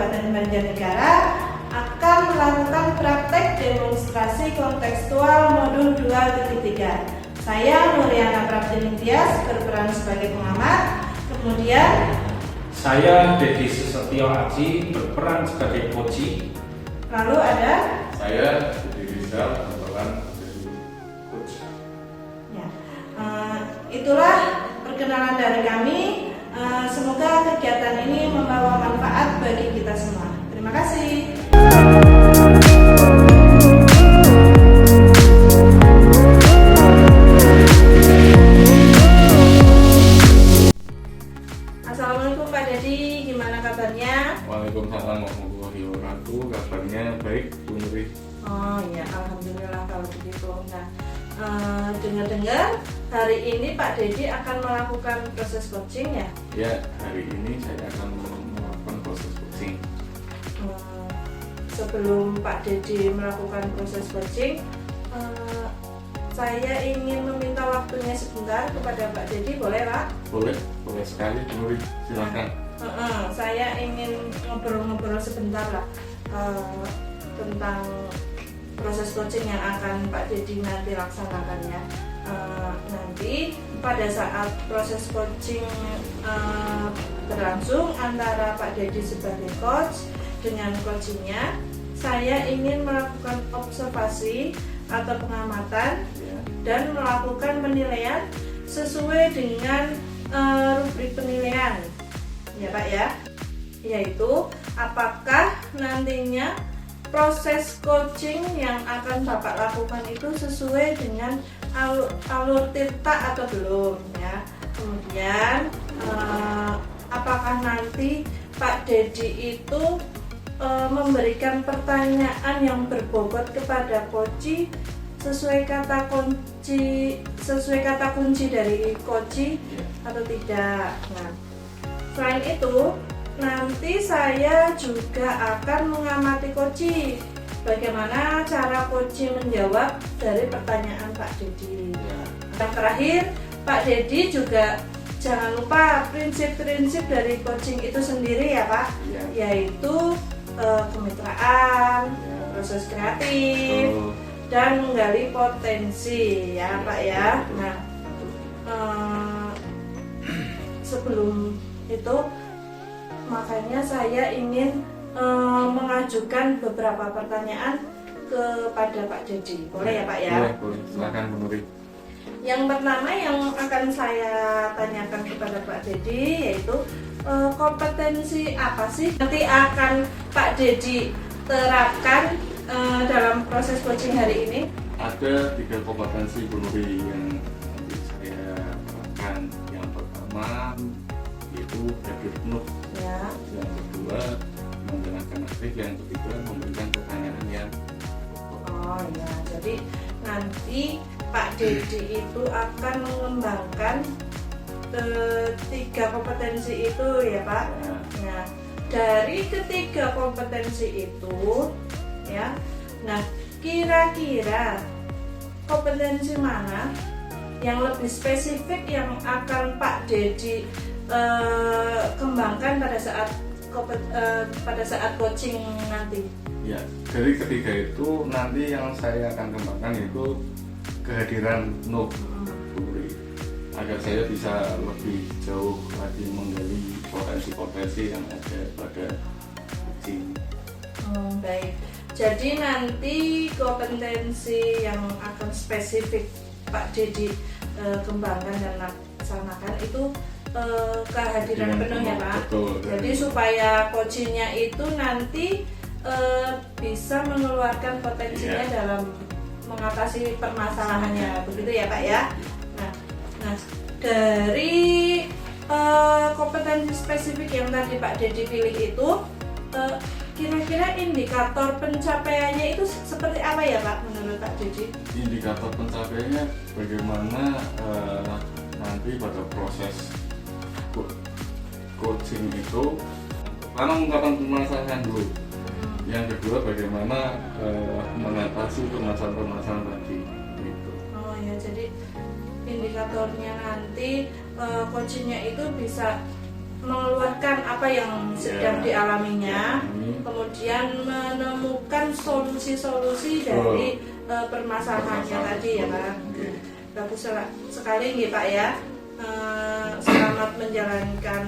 Kabupaten Banjarnegara akan melakukan praktek demonstrasi kontekstual modul 2.3. Saya Nuriana Prabdinitias berperan sebagai pengamat. Kemudian saya Dedi Susetio Aji berperan sebagai coach. lalu ada Saya Dedi Rizal berperan menjadi coach. ya, itulah perkenalan dari kami. Semoga kegiatan ini membawa manfaat bagi kita semua. Terima kasih. Assalamualaikum Pak Dedi, gimana kabarnya? Waalaikumsalam warahmatullahi wabarakatuh. Kabarnya baik, Bu Nuri. Oh ya, alhamdulillah kalau begitu. Nah, dengar-dengar hari ini Pak Dedi akan melakukan proses coaching ya? Ya, hari ini saya akan melakukan proses coaching. Sebelum Pak Dedi melakukan proses coaching, saya ingin meminta waktunya sebentar kepada Pak Dedi, boleh Pak? Boleh sekali, Bu Nuri. Silakan. Saya ingin ngobrol-ngobrol sebentar lah tentang proses coaching yang akan Pak Dedi nanti laksanakan ya. Nanti pada saat proses coaching berlangsung antara Pak Dedi sebagai coach dengan coachingnya, saya ingin melakukan observasi atau pengamatan dan melakukan penilaian sesuai dengan rubrik penilaian ya Pak ya, yaitu apakah nantinya proses coaching yang akan Bapak lakukan itu sesuai dengan alur tirta atau belum ya. Kemudian apakah nanti Pak Dedi itu memberikan pertanyaan yang berbobot kepada coach sesuai kata kunci dari coach atau tidak. Nah, selain itu nanti saya juga akan mengamati coach bagaimana cara coach menjawab dari pertanyaan Pak Dedi. Yang terakhir, Pak Dedi juga jangan lupa prinsip-prinsip dari coaching itu sendiri ya Pak, yaitu kemitraan, proses kreatif, dan menggali potensi ya Pak ya. Nah, sebelum itu makanya saya ingin mengajukan beberapa pertanyaan kepada Pak Dedi. Boleh ya Pak ya? Boleh. Silakan, Bu Nuri. Yang pertama yang akan saya tanyakan kepada Pak Dedi yaitu kompetensi apa sih nanti akan Pak Dedi terapkan dalam proses coaching hari ini? Ada 3 kompetensi, Bu Nuri, yang nanti saya terapkan. Yang pertama itu habit note. Ya. Yang kedua menjelaskan aktif. Yang ketiga memberikan pertanyaan yang Oh ya, jadi nanti Pak Dedi itu akan mengembangkan 3 kompetensi itu ya Pak. Nah, dari ketiga kompetensi itu ya, nah kira-kira kompetensi mana yang lebih spesifik yang akan Pak Dedi kembangkan pada saat coaching nanti? Ya, dari ketiga itu nanti yang saya akan kembangkan itu kehadiran no, agar saya bisa lebih jauh lagi menggali potensi-potensi yang ada pada coaching. Baik, jadi nanti kompetensi yang akan spesifik Pak Dedi kembangkan dan laksanakan itu kehadiran penuh ya Pak. Betul. Jadi supaya coachingnya itu nanti bisa mengeluarkan potensinya dalam mengatasi permasalahannya, begitu ya Pak ya. Nah, dari kompetensi spesifik yang tadi Pak Dedi pilih itu, kira-kira indikator pencapaiannya itu seperti apa ya Pak menurut Pak Dedi? Indikator pencapaiannya bagaimana nanti pada proses coaching itu karena mengungkapkan permasalahan dulu. Yang kedua bagaimana mengatasi permasalahan-permasalahan tadi gitu. Oh ya, jadi indikatornya nanti coachingnya itu bisa mengeluarkan apa yang sedang dialaminya, kemudian menemukan solusi-solusi dari permasalahannya tadi ya Pak. Bagus sekali nih Pak ya. Selamat menjalankan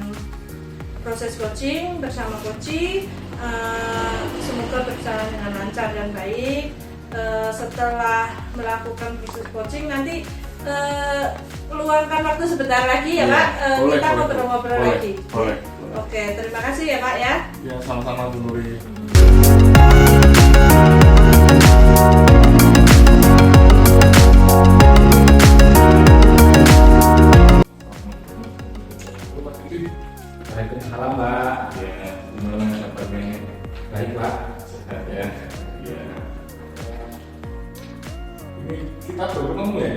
proses coaching bersama Koci. Semoga berjalan dengan lancar dan baik. Setelah melakukan proses coaching nanti luangkan waktu sebentar lagi ya Pak. Kita ngobrol-ngobrol lagi. Boleh. Oke, terima kasih ya Pak ya. Ya, sama-sama Bu Nuri. Waalaikumsalam Pak. Ya, gimana kabarnya? Baik Pak. Sehat ya? Ya. Ini kita baru ketemu ya?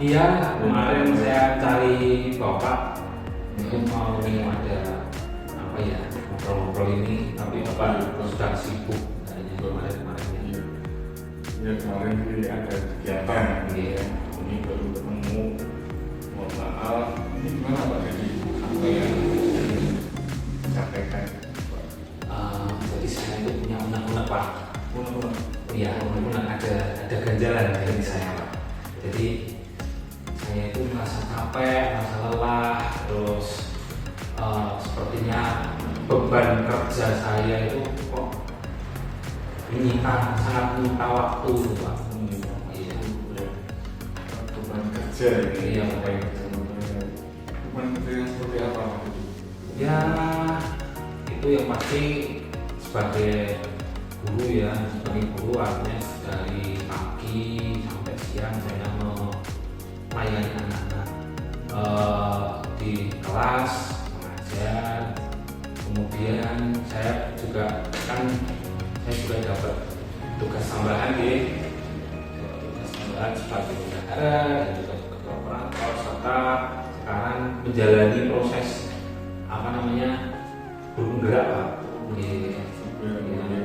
Iya, kemarin saya cari Bapak untuk mau ada apa ya, ngobrol-ngobrol ini, tapi Bapak sudah sibuk kayaknya kemarin-kemarin. Ya, kemarin ini ada kegiatan. Iya. Ini baru ketemu. Mohon maaf. Ini gimana Pak? Jadi apa yang disampaikan? Jadi saya itu punya unek-unek Pak. Unek-unek. Iya, unek-unek ada ganjalan dari saya Pak. Jadi saya itu merasa capek, merasa lelah, terus sepertinya beban kerja saya itu kok sangat menyita waktu itu Pak. Iya. Beban kerja ini. Iya, beban kerja. Beban kerja yang seperti apa? Ya, itu yang pasti sebagai guru ya, sebagai guru artinya dari pagi sampai siang saya melayani anak-anak di kelas mengajar. Kemudian saya juga dapat tugas tambahan sebagai bendahara dan juga ketua operator, serta sekarang menjalani proses guru gerak Pak.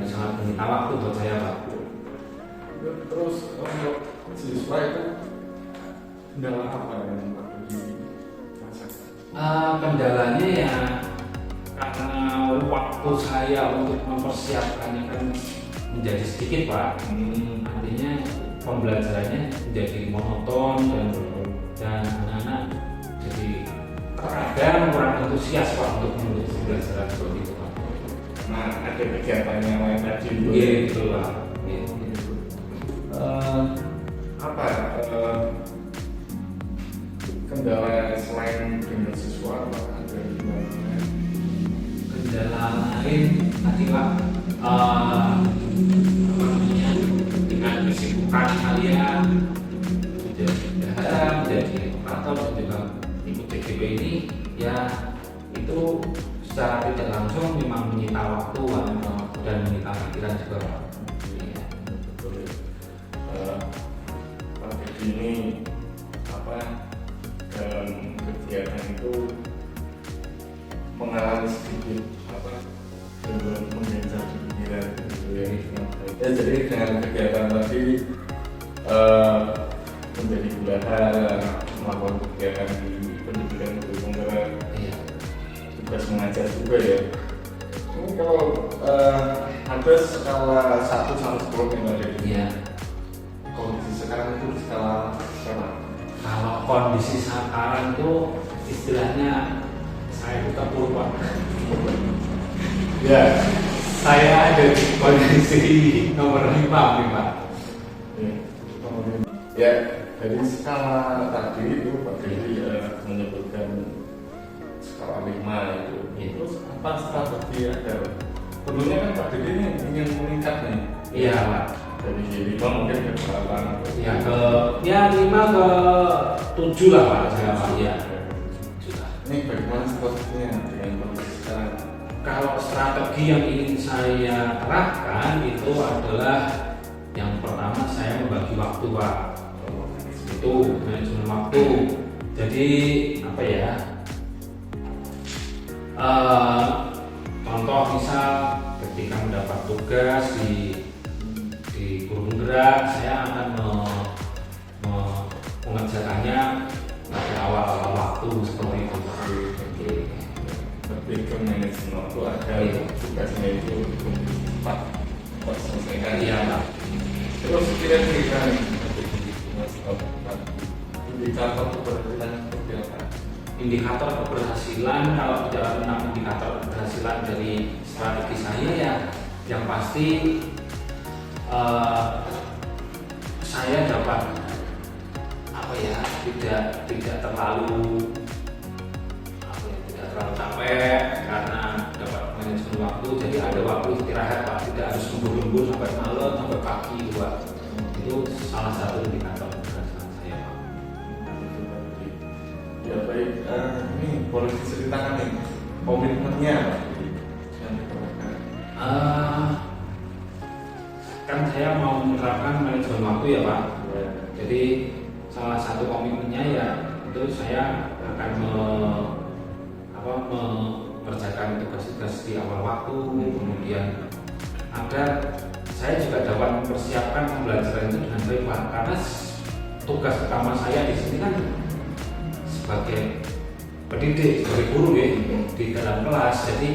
Sangat menyita waktu buat saya Pak. Terus untuk siswa itu kendala apa yang Pak dirasakan? Kendalanya ya karena waktu saya untuk mempersiapkannya kan menjadi sedikit Pak. Artinya pembelajarannya menjadi monoton dan anak-anak jadi terkadang kurang antusias Pak untuk mengikuti pembelajaran seperti itu Pak. Nah, ada kegiatan yang lain tadi. Iya gitu Pak. Kendala selain dengan siswa apa ada kendala lain tadi Pak dengan kesibukan kalian menjadi bendahara, menjadi operator dan juga ikut TGP ini ya itu secara tidak langsung memang menyita waktu dan menyita pikiran juga Pak. Iya. betul. Pak Dedi ini dalam kegiatan itu mengalami sedikit gangguan mengencar di pikiran gitu ya. Jadi dengan kegiatan tadi menjadi bendahara, melakukan kegiatan di pendidikan guru penggerak, tugas mengajar juga ya. Ini kalau ada skala 1 sampai 10 yang ada di kondisi sekarang itu skala berapa? Kalau kondisi sekarang itu istilahnya saya itu terpuruk Pak. Ya, Saya ada di kondisi nomor 5 nih Pak. Ya, dari skala tadi itu Pak Dedi menyebutkan skala 5 itu. Terus apa strategi agar tentunya kan Pak Dedi ini ingin meningkat nih. Iya Pak. Dari 5 mungkin ke 8. Ya ke 5 ke 7 lah Pak saya Pak. Ya. Ini bagaimana strateginya dengan kondisi sekarang? Kalau strategi yang ingin saya terapkan itu adalah yang pertama saya membagi waktu Pak. Itu manajemen waktu. Jadi apa ya? Contoh misal ketika mendapat tugas di guru gerak, saya akan mengerjakannya pada awal-awal waktu seperti itu. Berarti ke manajemen itu ada tugasnya itu untuk cepat selesaikan. Iya Pak. Terus kira-kira indikator keberhasilan seperti apa? Indikator keberhasilan, kalau bicara tentang indikator keberhasilan dari strategi saya ya, yang pasti saya dapat apa ya, tidak terlalu capek karena dapat manajemen waktu, jadi ada waktu istirahat Pak, tidak harus lembur-lembur sampai malam sampai pagi Pak. Itu salah satu indikator keberhasilan saya Pak. Ya baik, ini boleh diceritakan nih komitmennya yang diterapkan. Kan saya mau menerapkan manajemen waktu ya Pak. Jadi salah satu komitmennya ya itu saya akan mengerjakan tugas-tugas di awal waktu, kemudian agar saya juga dapat mempersiapkan pembelajaran itu dengan baik Pak. Karena tugas utama saya di sini kan sebagai pendidik, sebagai guru ya di dalam kelas. Jadi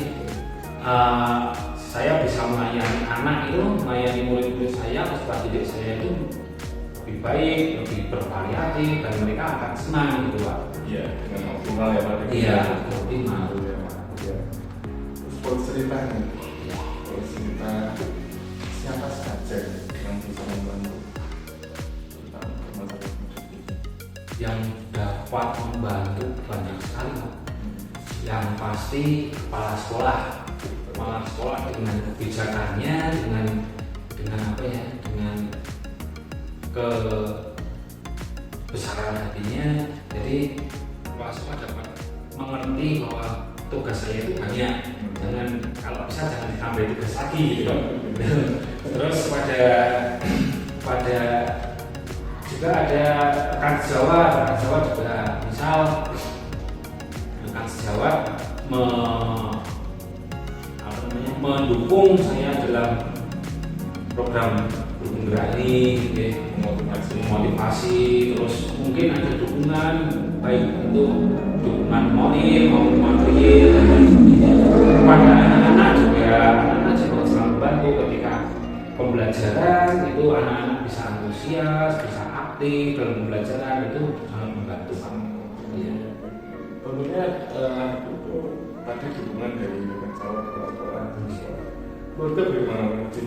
saya bisa melayani anak itu, melayani murid-murid saya, peserta didik saya itu lebih baik, lebih bervariatif, dan mereka akan senang gitu Pak. Iya, dengan optimal ya Pak. Iya, optimal. Ya, ya. Terus boleh cerita nih, boleh cerita siapa saja yang bisa membantu tentang masalah musik ini? Yang dapat membantu banyak sekali Pak. Yang pasti kepala sekolah dengan kebijakannya, dengan apa ya, dengan kebesaran hatinya. Jadi kepala sekolah dapat mengerti bahwa tugas saya itu banyak. Jangan, kalau bisa jangan ditambah tugas lagi gitu. Terus pada juga ada rekan sejawat juga, misal rekan sejawat mendukung saya dalam program bergerak ini, motivasi, terus mungkin ada dukungan baik untuk dukungan moral maupun material kepada anak-anak juga selalu membantu ketika pembelajaran itu, anak-anak bisa antusias, bisa aktif dalam pembelajaran, itu sangat membantu Pak. Tentunya itu tadi dukungan dari kawan-kawan keluarga bagaimana mungkin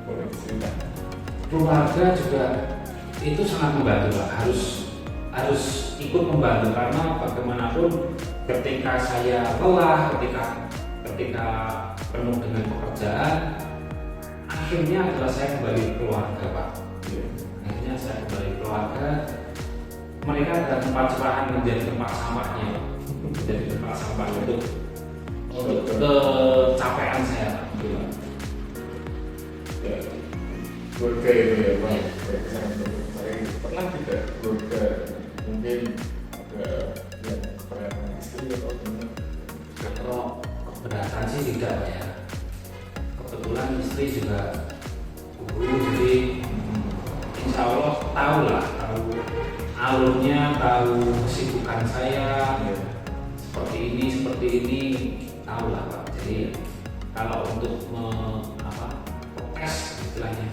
boleh cerita? Keluarga juga itu sangat membantu Pak, harus ikut membantu, karena bagaimanapun ketika saya lelah, ketika penuh dengan pekerjaan, akhirnya adalah saya kembali ke keluarga Pak. Akhirnya saya kembali ke keluarga, mereka adalah tempat curahan, menjadi tempat sampahnya, menjadi tempat sampah untuk kecapean saya Pak. Ya, keluarga itu ya Pak. Saya pernah tidak keluarga mungkin ada yang keberatan istri atau gimana? Kalau keberatan sih tidak Pak ya. Kebetulan istri juga guru, jadi insya Allah tahu alurnya, tahu kesibukan saya seperti ini tahu lah Pak. Jadi kalau untuk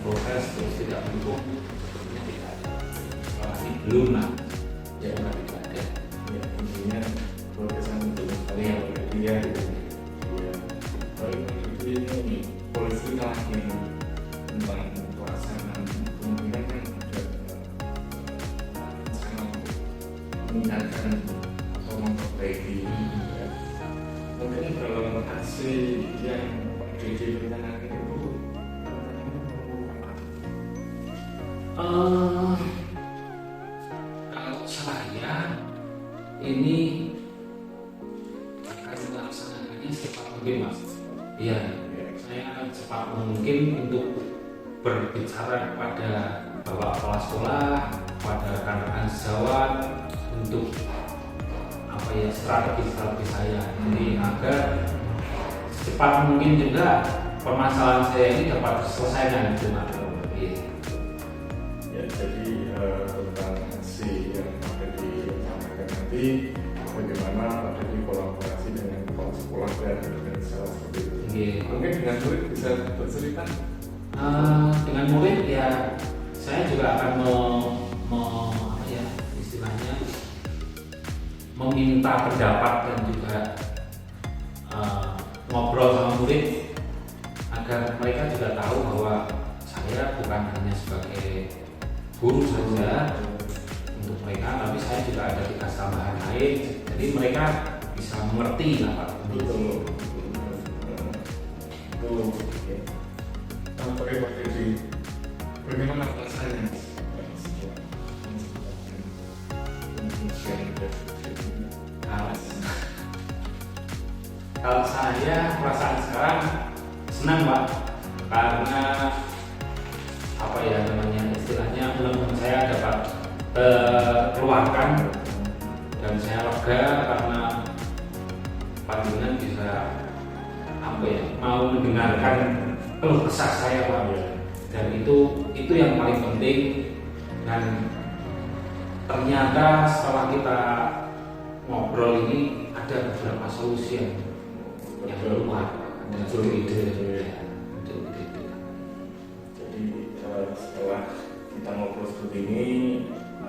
protes terus tidak mendukung, tentunya tidak ada. Masih belum lah. Ya, tidak ada. Ya, intinya protesan itu tadi yang berarti ya. Jadi ini polisi lagi tentang pelaksanaan kemungkinan kan ada rencana untuk meningkatkan atau memperbaiki. Mungkin dalam aksi yang Pak Didi rencanakan itu kalau saya ini akan melaksanakannya secepat mungkin Mas. Iya, saya secepat mungkin untuk berbicara kepada bapak kepala sekolah, pada rekan-rekan sejawat untuk strategi saya. Jadi agar secepat mungkin juga permasalahan saya ini dapat diselesaikan gitu Mas. ya, jadi tentang aksi yang ada direncanakan nanti bagaimana ada di kolaborasi dengan kepala sekolah keluarga dengan salah seperti itu. Iya. Mungkin dengan murid bisa bercerita. Dengan murid ya saya juga akan apa ya istilahnya meminta pendapat dan juga ngobrol sama murid agar mereka juga tahu bahwa saya bukan hanya sebagai guru saja untuk mereka, tapi saya juga ada tugas tambahan lain, jadi mereka bisa mengerti lah Pak. Betul. Oke. Sampai Pak Dedi, bagaimana rasanya? Kalau saya perasaan sekarang senang Pak, karena apa ya namanya istilahnya ilmu saya dapat keluarkan dan saya lega karena panjenengan bisa apa ya mau mendengarkan keluh kesah saya Pak, dan itu yang paling penting. Dan ternyata setelah kita ngobrol ini ada beberapa solusi yang keluar, ada ide. Jadi setelah kita ngobrol seperti ini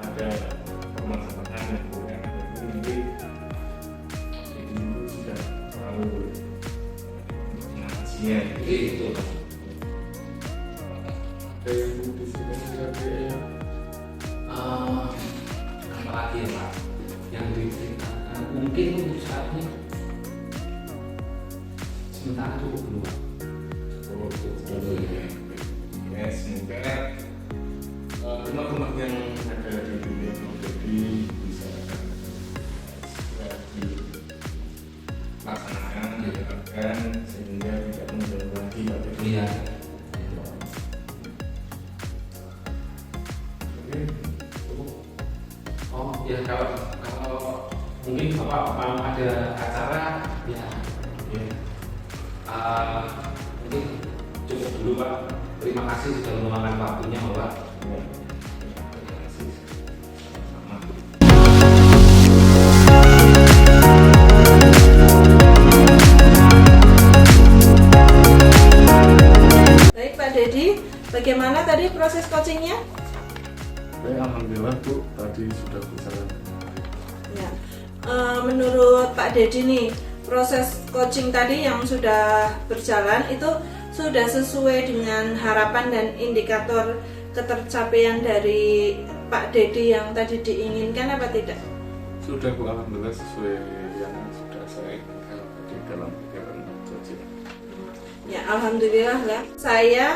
ada permasalahan yang kemudian nanti itu sudah terlalu pengajian Itu ada yang perlu disampaikan apa lagi ya Pak yang diceritakan mungkin untuk saat ini sementara cukup dulu Pak. Ya, semoga rumah-rumah yang ada di dunia jadi bisa segera dilaksanakan, dilakukan sehingga tidak mengganggu lagi. Iya. Oke, Oh ya kalau mungkin Bapak mau ada acara ya mungkin cukup dulu Pak. Terima kasih sudah meluangkan waktunya Bapak. terima kasih. Sama. Baik Pak Dedi, bagaimana tadi proses coachingnya? Baik, alhamdulillah Bu, tadi sudah berjalan. Ya. Menurut Pak Dedi nih, proses coaching tadi yang sudah berjalan itu sudah sesuai dengan harapan dan indikator ketercapaian dari Pak Dedi yang tadi diinginkan apa tidak? Sudah Bu, alhamdulillah sesuai yang sudah saya inginkan di dalam kegiatan coaching. Ya, alhamdulillah ya. Saya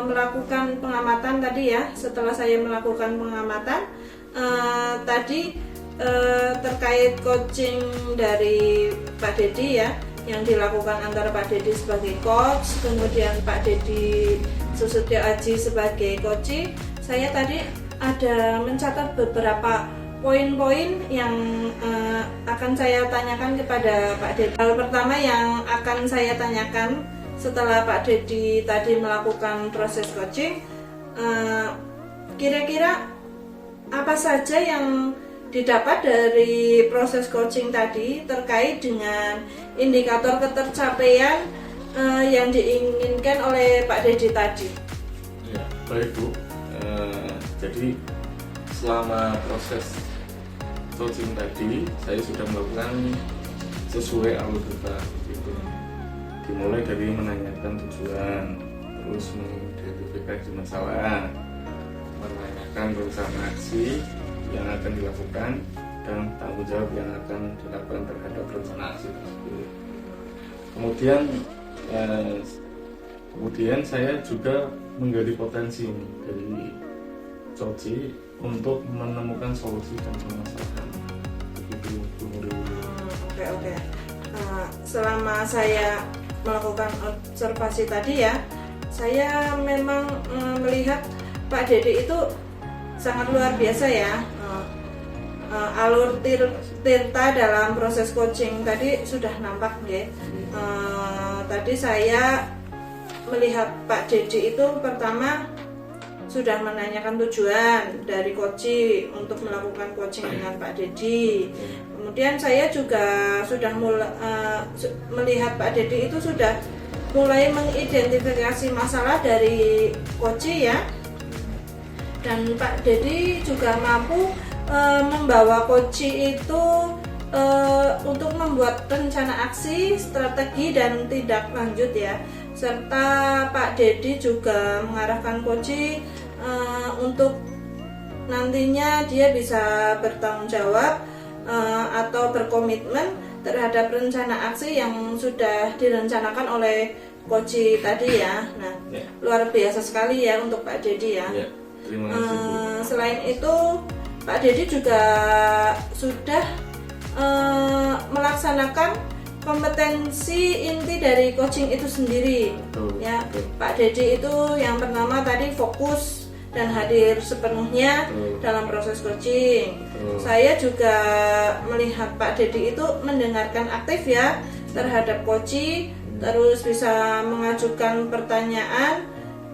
melakukan pengamatan tadi ya. Setelah saya melakukan pengamatan tadi terkait coaching dari Pak Dedi ya, yang dilakukan antara Pak Dedi sebagai coach, kemudian Pak Dedi Susutyo Aji sebagai coach. Saya tadi ada mencatat beberapa poin-poin yang akan saya tanyakan kepada Pak Dedi. Hal pertama yang akan saya tanyakan setelah Pak Dedi tadi melakukan proses coaching, kira-kira apa saja yang didapat dari proses coaching tadi terkait dengan indikator ketercapaian yang diinginkan oleh Pak Dedi tadi? Ya, baik Bu. Jadi selama proses coaching tadi saya sudah melakukan sesuai alur kita gitu. Dimulai dari menanyakan tujuan, terus mengidentifikasi masalah, menanyakan rencana aksi yang akan dilakukan dan tanggung jawab yang akan dilakukan terhadap rencana aksi tersebut. Kemudian saya juga menggali potensi dari coaching untuk menemukan solusi dan permasalahan. Oke. Selama saya melakukan observasi tadi ya, saya memang melihat Pak Dedi itu sangat luar biasa ya. Alur tirta dalam proses coaching tadi sudah nampak ya. Tadi saya melihat Pak Dedi itu pertama sudah menanyakan tujuan dari coaching untuk melakukan coaching dengan Pak Dedi. Kemudian saya juga sudah melihat Pak Dedi itu sudah mulai mengidentifikasi masalah dari coaching ya. Dan Pak Dedi juga mampu membawa coaching itu untuk membuat rencana aksi, strategi dan tindak lanjut ya. Serta Pak Dedi juga mengarahkan coaching untuk nantinya dia bisa bertanggung jawab atau berkomitmen terhadap rencana aksi yang sudah direncanakan oleh coaching tadi ya. Nah, luar biasa sekali ya untuk Pak Dedi ya. Terima kasih, Bu. Selain itu Pak Dedi juga sudah melaksanakan kompetensi inti dari coaching itu sendiri. Ya, Pak Dedi itu yang pertama tadi fokus dan hadir sepenuhnya dalam proses coaching. Saya juga melihat Pak Dedi itu mendengarkan aktif ya terhadap coaching, terus bisa mengajukan pertanyaan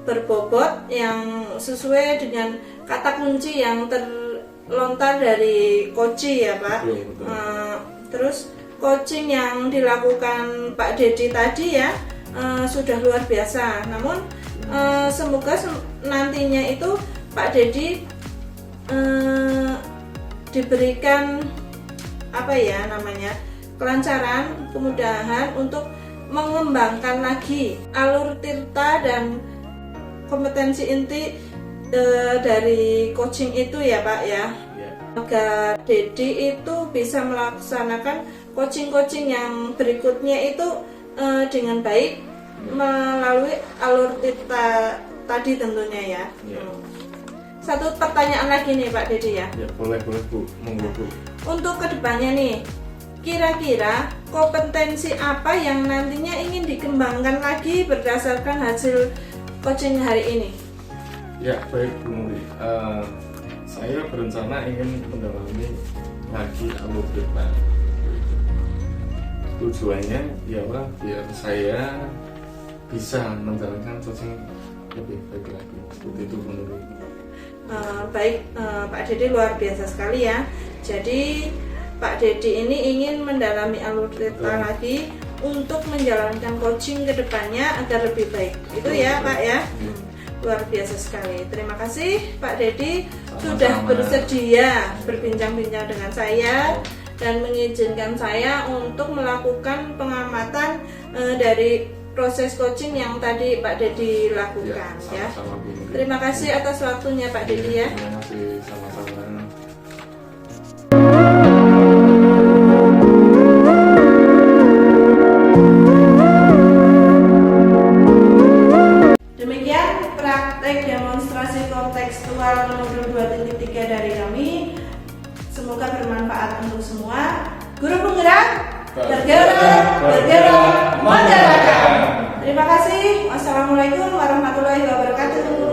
berbobot yang sesuai dengan kata kunci yang terlontar dari coaching ya Pak. Terus coaching yang dilakukan Pak Dedi tadi ya sudah luar biasa. Namun semoga nantinya itu Pak Dedi diberikan kelancaran, kemudahan untuk mengembangkan lagi alur tirta dan kompetensi inti dari coaching itu ya Pak ya. Agar Dedi itu bisa melaksanakan coaching-coaching yang berikutnya itu dengan baik melalui alur tirta tadi tentunya ya. Satu pertanyaan lagi nih Pak Dedi ya. Ya boleh Bu, monggo Bu. Untuk kedepannya nih, kira-kira kompetensi apa yang nantinya ingin dikembangkan lagi berdasarkan hasil coaching hari ini? Ya baik Bu Muri. Saya berencana ingin mendalami lagi alur tirta. Tujuannya ialah biar saya bisa menjalankan coaching lebih baik lagi. Seperti itu menurut. Baik Pak Dedi luar biasa sekali ya. Jadi Pak Dedi ini ingin mendalami alur tirta lagi untuk menjalankan coaching ke depannya agar lebih baik. Itu ya Pak ya. Luar biasa sekali. Terima kasih Pak Dedi sudah bersedia berbincang-bincang dengan saya dan mengizinkan saya untuk melakukan pengamatan dari proses coaching yang tadi Pak Dedi lakukan ya. Terima kasih atas waktunya Pak Dedi ya. Terima kasih, sama-sama. Demikian praktek demonstrasi kontekstual modul 2.3 dari kami. Semoga bermanfaat untuk semua. Guru penggerak, bergerak, masyarakat. Terima kasih. Wassalamualaikum warahmatullahi wabarakatuh.